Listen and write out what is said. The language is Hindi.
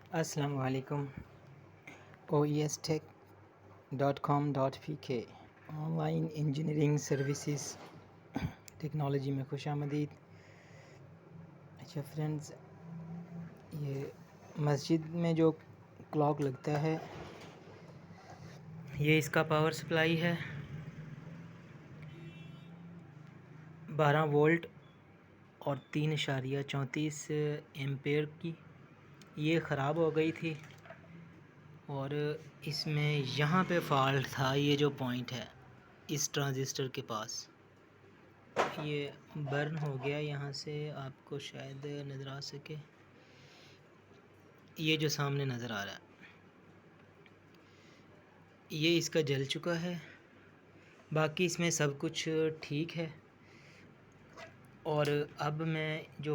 अस्सलामु अलैकुम। oestech.com.pk online engineering services technology में खुशामदीद। अच्छा फ्रेंड्स, ये मस्जिद में जो क्लॉक लगता है, ये इसका पावर सप्लाई है 12 वोल्ट और 3.34 एम्पेयर की। ये ख़राब हो गई थी और इसमें यहाँ पे फॉल्ट था। ये जो पॉइंट है इस ट्रांजिस्टर के पास, ये बर्न हो गया। यहाँ से आपको शायद नज़र आ सके, ये जो सामने नज़र आ रहा है, ये इसका जल चुका है। बाकी इसमें सब कुछ ठीक है। और अब मैं जो